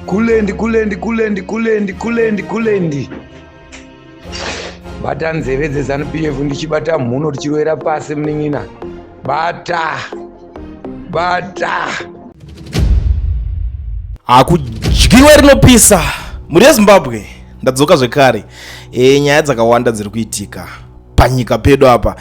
kulendi bata nzeve dzeZANU-PF ndichibata mhuno tichiwera pasi munin'ina bata akudyiwa rinopisa muri yeZimbabwe. Ndadzoka zvekare. Nyaya dzakawanda dziri kuitika panyika pedu apa.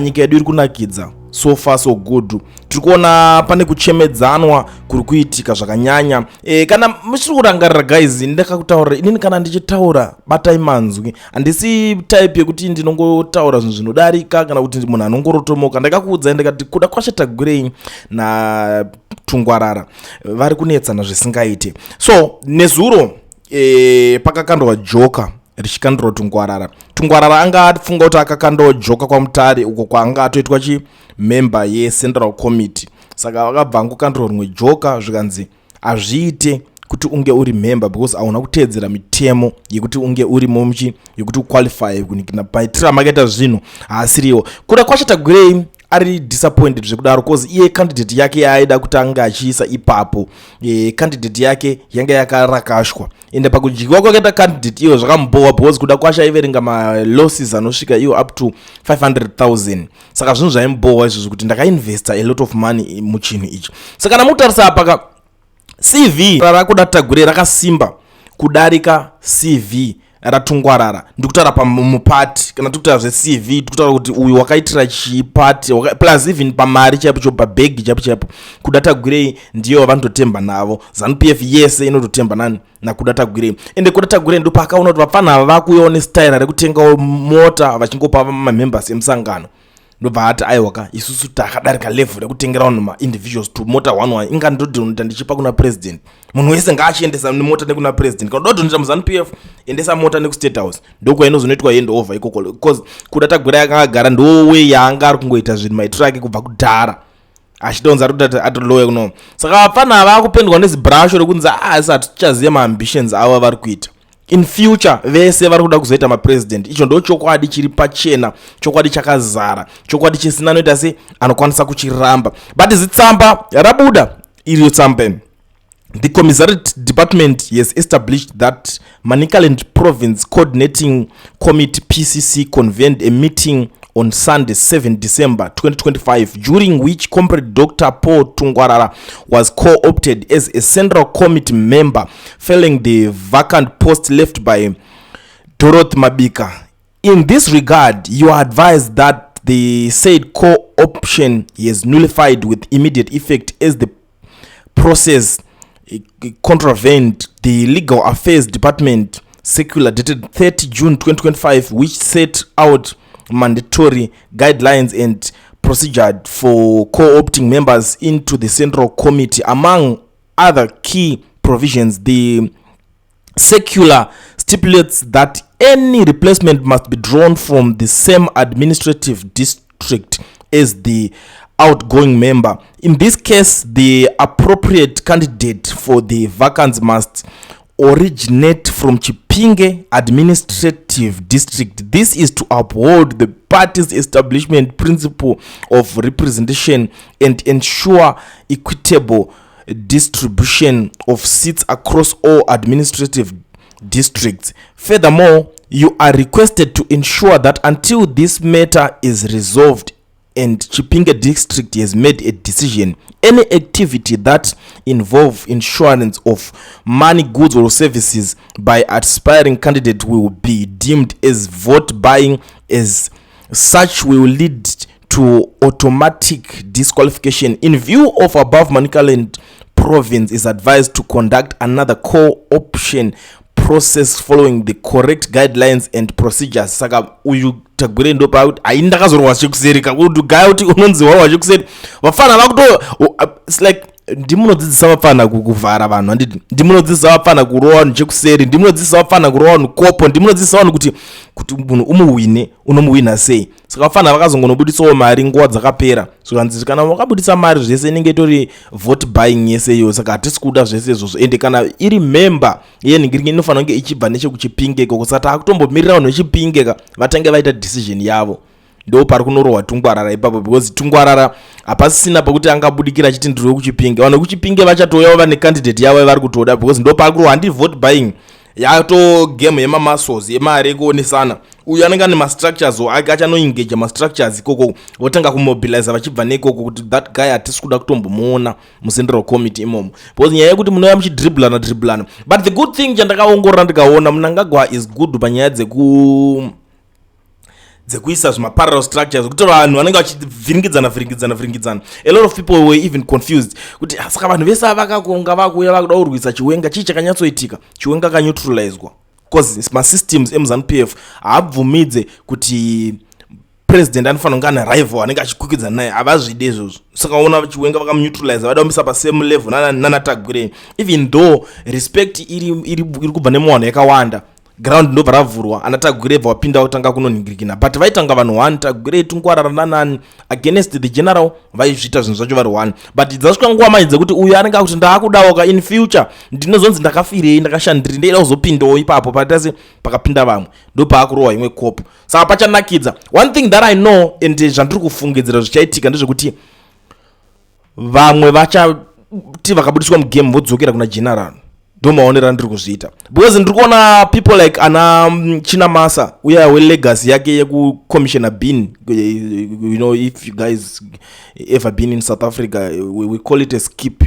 Nyika yedu iri kunakidza, so far so good. Tiri kuona pane kuchemedzanwa kuri kuitika zvakanyanya. Kana muchiri kurangarira guys, ndakakutaurira inini kana ndichitaura batai manzwi. Handisi type yekuti ndinongotaura zvinhu zvinodarika kana kuti munhu anongorotomoka. Ndakakuudza ndikati kuda kwashatagurei na Tungwarara vari kunetsana zvisingaite. So nezuro pakakandwa joka richikandwa Tungwarara anga afunga kuti akakandwa joka kwamutare uko kwaanga atoitwa chimember yeCentral Committee. Saka vakabva angokandwa rimwe joka zvikanzi azviite kuti unge uri member because hauna kuteedzera mitemo yekuti unge uri momchi yekuti uqualify kunikina paitira makaita zvinhu asiriwo. Kuda kwashatagurei ari disappointed zvekudaro cause iye candidate yake yaida kuti anga achiisa ipapo. Candidate yake yanga yakarakashwa ende pakudyiwa kwakaita candidate iyo zvakambowa because kuda kwashaiverenga malosses anosvika iyo up to 500,000. Saka zvinhu zvaimbowa izvozvo kuti ndakainvesta a lot of money muchinhu ichi. Saka namutarisa paka CV rakuda Tagure rakasimba kudarika CV raTungwarara. Ndikutaura pamupati kana tikutaura zveCV tikutaura kuti uyu wakaitira chipati plus even pamari chaipo pabhegi chaipo kuda Tagurei ndiyo vanototemba navo. ZANU-PF yese inototemba nani nakuda Tagurei. Ende kuda Tagurei ndo pakaona kuti vafana vakuyawo nestyle rekutengawo mota vachingopa mamembers emusangano. Ndobva ati aiwaka isusu takadarika level rekutengerawo ma-individuals to mota 1 inga ndodhonota ndichipa kuna president. Munhu wese ngaachiendesa nemota nekuna president. Kana dodhonota muZANU-PF endesa mota nekustate house. Ndoko inozonoitwa handover ikoko because kuda Tagure akagara ndowe yaanga ari kungoita zvinhu maitiro ake kubva kudhara achidonza kuti atoloya kuno. Saka vafana vakupendwa nezibrasho rekunzi asati tichaziva maambitions avo vari kuita. In future vese vari kuda kuzoita mapresident. Icho ndo chokwadi chiri pachena, chokwadi chakazara, chokwadi chisina noita se anokwanisa kuchiramba. But zitsamba rabuda iriyo tsamba. The Commissariat Department has established that Manicaland Province Coordinating Committee PCC convened a meeting on Sunday 7 December 2025 during which Comrade Dr. Paul Tungwarara was co-opted as a Central Committee member, filling the vacant post left by Dorothy Mabika. In this regard, you are advised that the said co-option is nullified with immediate effect as the process contravened the Legal Affairs Department circular dated 30 June 2025, which set out mandatory guidelines and procedure for co-opting members into the Central Committee. Among other key provisions, the circular stipulates that any replacement must be drawn from the same administrative district as the outgoing member. In this case, the appropriate candidate for the vacancy must originate from Chipinge administrative district. This is to uphold the party's establishment principle of representation and ensure equitable distribution of seats across all administrative districts. Furthermore, you are requested to ensure that until this matter is resolved and Chipinge district has made a decision, any activity that involve insurance of money, goods or services by aspiring candidate will be deemed as vote buying. As such will lead to automatic disqualification. In view of above, Manicaland Province is advised to conduct another co-option process following the correct guidelines and procedures. Saka uyu Tagure ndo pa ainda kazorwa chikuseri kuti gaya kuti unonzi wawa chikuseri vafana vakuto it's like ndimunodzidzisa vafana kuvhara vanhu handiti ndimunodzidzisa vafana kurowa vanhu chekuseri ndimunodzidzisa vafana kurowa vanhu kopo ndimunodzidzisa vanhu kuti munhu umuwine unomuwina sei. Saka vafana vakazongonobuditsawo mari nguva dzakapera zvikanzi kana vakabuditsa mari zvese inenge itori vote buying yese iyo. Saka hatisi kuda zvese izvozvo ende kana iri member yenhingiriki inofanira kunge ichibva nechekuchipingeka kusati akutombomirira vanhu vechipingeka vatange vaita decision yavo. ndo pari kunorohwa Tungwarara ipapo, because Tungwarara hapasisina pakuti angabudikira achiti ndiri wekuchipinge. Vanhu vekuchipinge vachatouyawo vane candidate yavo yavari kutoda, because ndo pari kurohwa handi vote buying yato game yemamuscles yemari ekuonesana. Uyu anenge ane mastructures achanoengage mastructures ikoko votanga kumobilize vachibva neikoko kuti that guy hatisi kuda kutombomuona mucentral committee imomo, because nyaya yekuti munouya muchidriblana. But the good thing chandakaongorora ndikaona Mnangagwa is good panyaya dzekuisa zvimaparallel structures kuti vanhu vanenge vachivhiringidzana. A lot of people were even confused kuti saka vanhu vese vakakonga vakuuya vakuda kurwisa chiwenga chii chakanyatsoitika. Chiwenga kaneutralizwa because masystems emuZANU-PF haabvumidze kuti president anofanira kunge ane rival anenge achikwikwidzana naye, havazvide izvozvo. Saka ona chiwenga vakamutilize vada kumisa pasame level nanatagwirei, even though respect iri kubva nemuvanhu yakawanda. Ground ndobva ravhurwa, anatagwirei bva wapinda kutanga kunoningirikina, but vaitanga vanhu 1 Tagwirei, Tungwarara nanani against the general vaizviita zvinhu zvacho vari 1. But dzasvika nguva manje dzekuti uyu anenge akuti ndaakudawoka in future ndinozonzi ndakafirei ndakashandirei ndeida kuzopindawo ipapo patase pakapinda vamwe, ndo paakurohwa imwe kopo. Saka pachanakidza. One thing that I know and zvandiri kufungidzira zvichaitika ndezvekuti vamwe vachati vakabudiswa mugame vodzokera kuna general. Ndo maonera ndiri kuzviita, because ndiri kuona people like ana Chinamasa uya welegacy yake yekucommissioner bin. You know, if you guys ever been in South Africa, we call it a skip.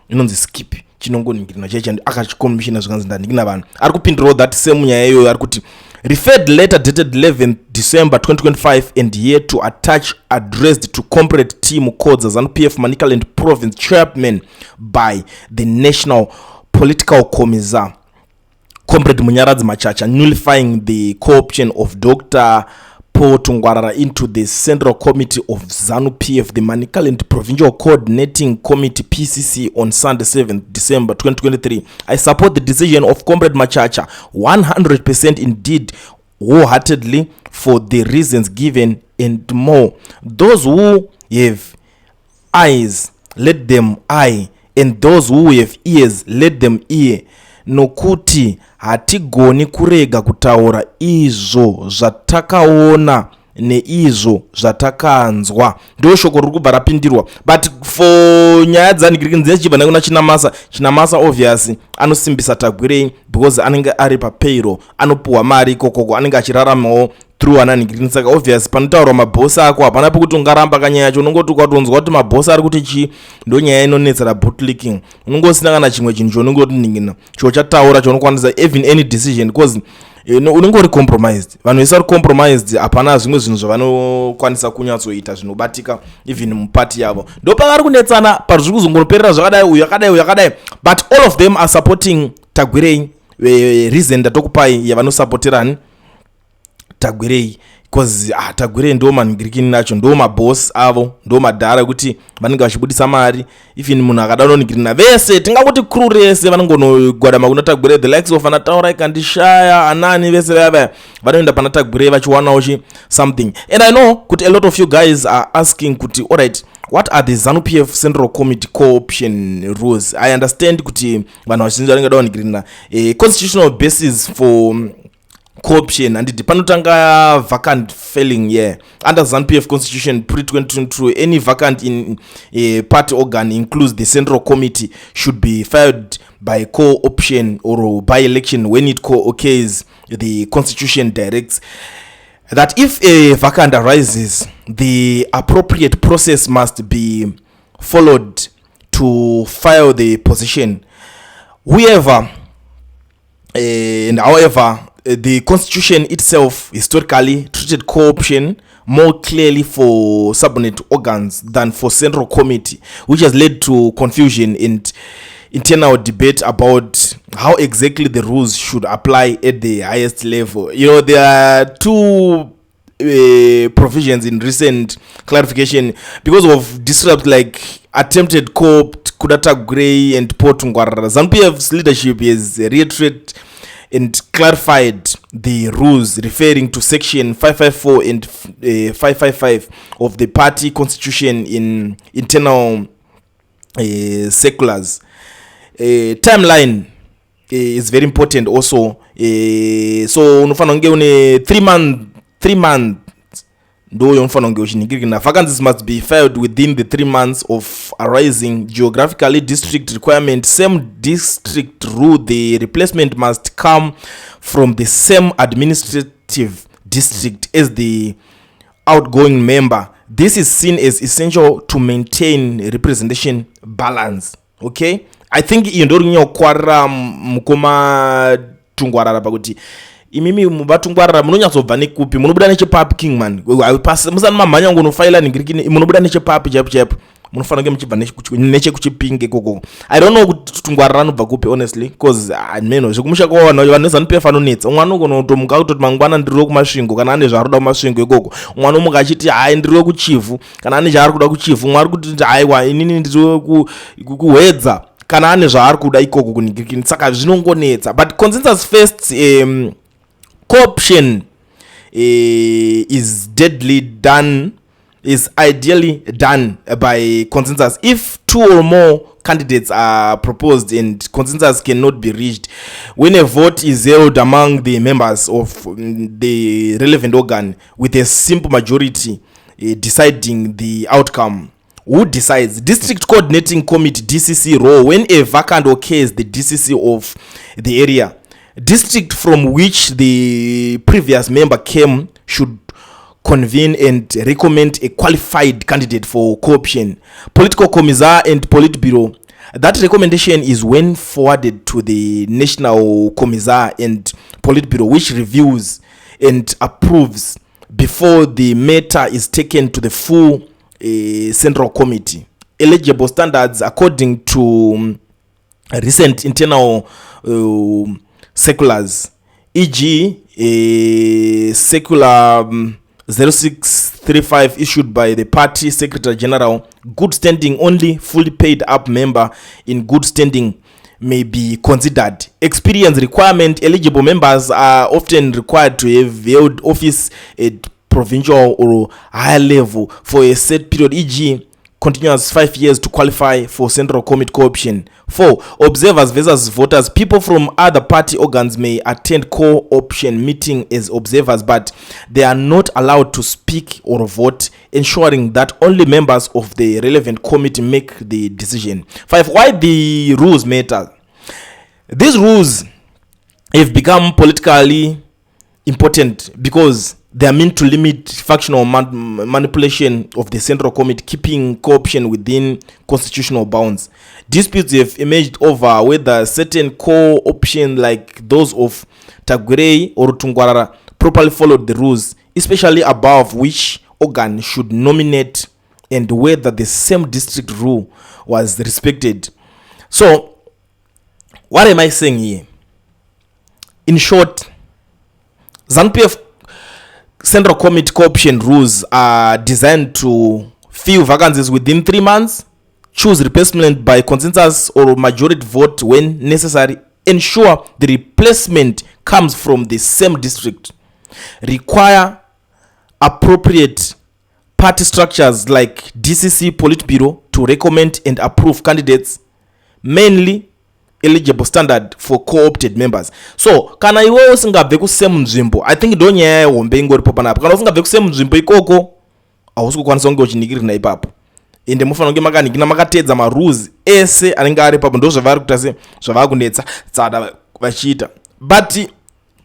Inonzi skip chinongoningirina checha akachicommissiona zvikanzi ndandikina vanhu ari kupindirawo that same nyaya iyoyo ari kuti referred letter dated 11 December 2025 and here to attach addressed to comrade T Mukodza, ZANU-PF Manicaland Province chairman by the National Political Commissar Comrade Munyaradzi Machacha, nullifying the co-option of Dr. Paul Tungwarara into the Central Committee of ZANU-PF, the Manicaland Provincial Coordinating Committee PCC on Sunday 7th December 2023. I support the decision of Comrade Machacha 100% indeed, wholeheartedly, for the reasons given and more. Those who have eyes, let them eye, and those who have ears, let them hear. Nokuti hatigoni kurega kutaura izvo zvatakaona neizvo zvatakanzwa. Ndo shoko riri kubva rapindirwa. But for nyaya dzaningiriki dzichibva nekuna Chinamasa obviously anosimbisa Tagwirei because anenge ari papayroll, anopuhwa mari ikokoko, anenge achiraramawo through ananingiriki. Saka obviously panotaurwa mabhosi ako hapana pekuti ungaramba kanyaya yacho. Unongoti ukatonzwa kuti mabhosi ari kuti chi, ndo nyaya inonetsera bootlicking. Unongosina kana chimwe chinhu chaunongoti ningina cho chataura chaunokwanisa even any decision, because unongori compromised. Vanhu vese vari compromised, hapana zvimwe zvinhu zvavanokwanisa kunyatsoita zvinobatika even mupati yavo. Ndo pavari kunetsana pazviri kuzongoperera zvakadai, uyu yakadai, but all of them are supporting Tagwirei. Reason ndatokupai yavanosapoterani Tagwirei, because Tagwirei ndo maningirikini nacho, ndo maboss avo, ndo madhara kuti vanenge vachibudisa mari. Even munhu akada unoningirina vese tingangoti crew rese vanongonogwadama kuna Tagwirei, the likes of Anataura ikandishaya anani vese vaya vanoenda pana Tagwirei vachiwanawo something. And I know kuti a lot of you guys are asking kuti alright, what are the ZANU-PF Central Committee co-option rules? I understand kuti vanhu vazhinji vanenge dawaningirina constitutional basis for co-option and panotanga vacant filling. Yeah, under ZANU-PF constitution pre-2022, any vacant in a party organ includes the Central Committee should be filed by co-option or by election when it occurs. The constitution directs that if a vacant arises, the appropriate process must be followed to file the position. However, the constitution itself historically treated co-option more clearly for subordinate organs than for Central Committee, which has led to confusion and internal debate about how exactly the rules should apply at the highest level. You know, there are two provisions in recent clarification because of disrupt like attempted co-opt Tagwirei and Paul Tungwarara. ZANU-PF's leadership has reiterated and clarified the rules referring to section 554 and 555 of the party constitution in internal circulars. Timeline is very important also. So unofana unge une 3 months ndo yonfana kunge uchiningirikana. Vacancies must be filed within the 3 months of arising. Geographically district requirement, same district rule, the replacement must come from the same administrative district as the outgoing member. This is seen as essential to maintain representation balance. Okay, I think iyo ndori nyokwarira mukoma Tungwarara pakuti imimi mubatungwarara munonyatsobva nekupi, munobuda nechepapi kingman musana mamhanya ngonofaila ningirikini, munobuda nechepapi chaipo munofanira kunge muchibva nechekuchipinge koko. I don't know kuti Tungwarara anobva kupi honestly, because meno zvekumusha kwaona vanhu nezanupf anonetsa. Mwana ugonotomuka kutoti mangwana ndiri kumasvingo kana ane zvaari kuda kumasvingo ikoko. Mwana umuka achiti hai ndiri kuchifu kana ane zvaari kuda kuchifu. Mwari kuti haiwa inini ndiri kuhwedza kana ane zvaari kuda ikoko kuningirikini. Saka zvinongonetsa, but consensus first co-option is ideally done by consensus. If 2 or more candidates are proposed and consensus cannot be reached, when a vote is held among the members of the relevant organ with a simple majority deciding the outcome. Who decides? District Coordinating Committee DCC role. When a vacant occurs, the DCC of the area, district from which the previous member came, should convene and recommend a qualified candidate for co-option. Political Commissar and Politburo. That recommendation is when forwarded to the National Commissar and Politburo, which reviews and approves before the matter is taken to the full Central Committee. Eligible standards according to recent internal circulars, e.g. circular 0635 issued by the party secretary general. Good standing, only fully paid up member in good standing may be considered. Experience requirement, eligible members are often required to have held office at provincial or higher level for a set period, e.g. continuous 5 years to qualify for Central Committee co-option. 4. Observers versus voters. People from other party organs may attend co-option meeting as observers, but they are not allowed to speak or vote, ensuring that only members of the relevant committee make the decision. 5. Why the rules matter. These rules have become politically important because they are meant to limit factional manipulation of the Central Committee, keeping co-option within constitutional bounds. Disputes have emerged over whether certain co-option like those of Tungwarara or Tungwarara properly followed the rules, especially above which organ should nominate and whether the same district rule was respected. So, what am I saying here? In short, ZANU-PF Central Committee co-option rules are designed to fill vacancies within 3 months, choose replacement by consensus or majority vote when necessary, ensure the replacement comes from the same district, require appropriate party structures like DCC Politburo to recommend and approve candidates, mainly eligible standard for co-opted members. So kana iwe usingabve kusemu nzvimbo, I think ndo nyaya yehombe ingoripo panapo. Kana usingabve kusemu nzvimbo ikoko hausi kukwanisa kunge uchinikirina ipapo, ende mufanira kunge makanikina makatedza marules ese anenge ari ipapo. Ndo zvavari kuita se zvavari kunetsa tsada vachiita, but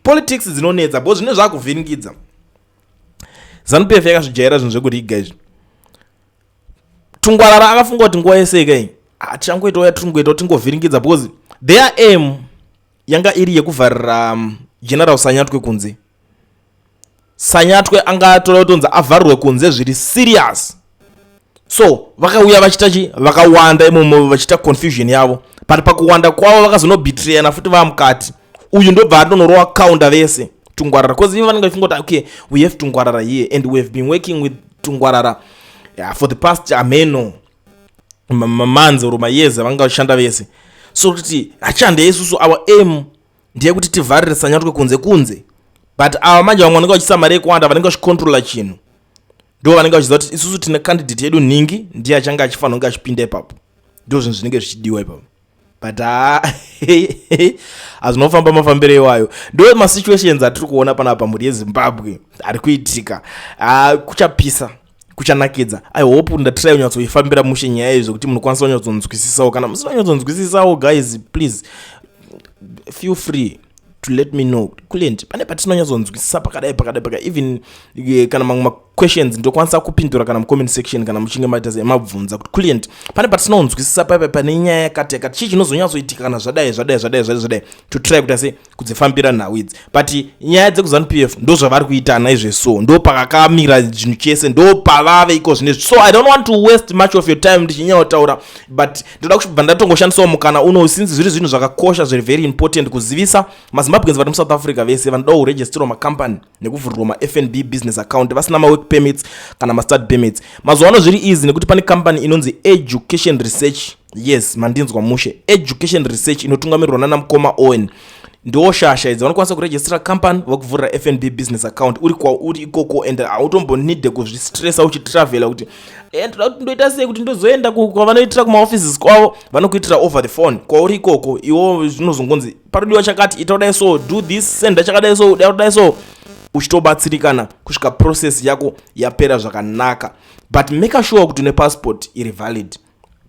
politics dzinonetsa bo zvine zvakuvhiringidza. ZANU-PF yakazvijaira zvinhu zvekuti guys, Tungwarara akafunga kuti nguva yese kai achangoita uya tingoita tingovhiringidza, because their aim yanga iri yekuvharira General Sanyatwe kunze. Sanyatwe angatoda kutonza avharirwe kunze zviri serious. So vakauya vachitachi vakawanda imomo vachita confusion yavo, but pakuwanda kwavo vakazonobetrayana futi vamukati. Uyu ndobva atonorowa counter vese Tungwarara, because even vanenge vachifunga kuti okay, we have Tungwarara here and we have been working with Tungwarara for the past ameno manzi or mayeza vanga vachishanda vese. So kuti achande isusu our aim ndiye kuti tivharire Sanyatwe kunze, but ava manje vamwe vanenge vachisa mari yekuwanda vanenge vachicontrola chinhu, ndo vanenge vachiziva kuti isusu tine candidate yedu ningi ndiye achange achifanira kunge achipinda ipapo. Ndo zvinhu zvinenge zvichidiwa ipapo, but azinofamba mafambiro iwayo. Ndo masituations atiri kuona panapa muri yeZimbabwe ari kuitika. Kuchapisa, kuchanakidza. I hope ndatry kunyatsoifambira mushe nyaya izvo kuti munokwanisa kunyatsonzwisisawo. Kana musina kunyatsonzwisisawo, guys, please feel free to let me know. Kulent pane patinonyatsonzwisisa pakadai even kana mamwe questions ndokwanisa kupindura kana mu comment section kana muchinge maita mabvunza kuti kulent pane patinonzwisisa pane nyaya yakati chii chinozonyatsoitika kana zvadai to try kuti ase kudzifambira nhau idzi. But nyaya dzekuZANU-PF ndo zvavari kuita naizveso, ndo pakakamira zvinhu chese, ndo pavave iko zvinezvi. So I don't want to waste much of your time ndichinyautaura, but ndoda kubva ndatongoshandisawo mukana uno since zviri zvinhu zvakakosha zviri very important kuzivisa maZimbabweans vari muSouth Africa vese vanoda kuregisterwa macompany nekuvhurirwa maFNB business account vasina mawork permits kana mastart permits. Mazuva zviri easy nekuti pane company inonzi Education Research. Yes, mandinzwa mushe. Education Research inotungamirirwa nana Mukoma Owen. Ndo shasha idzi vanokwanisa kuregister company vakuvhurira FNB business account uri ikoko, and autombonide kuzvistressa uchitravela kuti ndoda kuti ndoita sei kuti ndozoenda kwavanoitira kumaoffices kwavo, vanokuitira over the phone kwauri ikoko. Iwo zvinozongonzi parodiwa chakati itaudai so, do this, senda chakadai so, udai so, uchitobatsirikana kusvika process yako yapera zvakanaka. But make sure kuti une passport iri valid.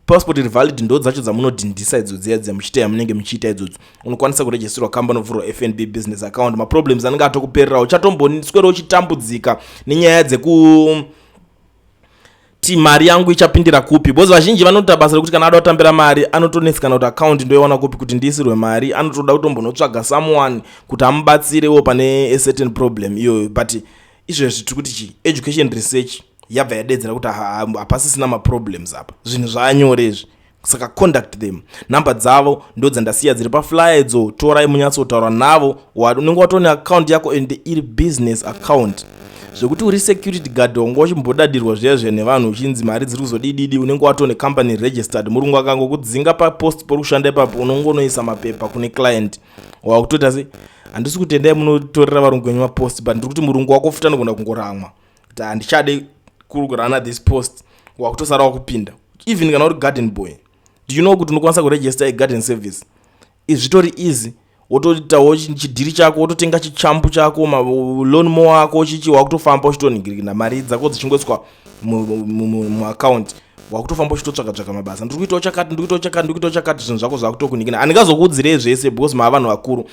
Passport iri valid ndo dzacho dzamunodhindisa idzodziya dzamuchita munenge muchiita idzodzo. Unokwanisa kuregisterwa company ovhurwa FNB business account. Maproblems anenge atokuperera, uchatomboswera uchitambudzika nenyaya dzeku mari yangu ichapindira kupi. Bozi vazhinji vanoita basa rekuti kana ada kutambira mari anotonetsa kuti account ndoiwana kupi kuti ndiisirwe mari, anotoda kutombonotsvaga someone kuti amubatsirewo pane a certain problem iyo. But izvezvi tiri kuti chi Education Research yabva yadedzera kuti hapasisina maproblems apa, zvinhu zvaanyorezvi, saka contact them. Namba dzavo ndo dzandasiya dziri paflyer idzo, torai munyatsotaura navo. Unenge watone account yako and iri business account zvekuti uri security guard wangu wachimbodadirwa zviya nevanhu uchinzi mari dziri kuzodididi, unenge watone company registered, murungu akangokudzinga papost porukushanda ipapo unongonoisa mapepa kune client wakutota se handisi kutendai munotorera varungu wenyu mapost, but ndiri kuti murungu wako futa nogona kungoramwa kuti handichade kurana this post, wakutosara wakupinda. Even kana uri garden boy, do you know kuti unokwanisa kuregister garden service? Zvitori easy. Wotoitawo chidhiri chako, wototenga chichampu chako, loan mo wako chichi, wakutofamba uchitoningirikina mari dzako dzichingoiswa mu account, wakutofamba uchitotsvaka mabasa. Ndiri kuitawo chakati zvinhu zvako zvakutokunikina. Handingazokuudzirei zvese because mava vanhu vakuru.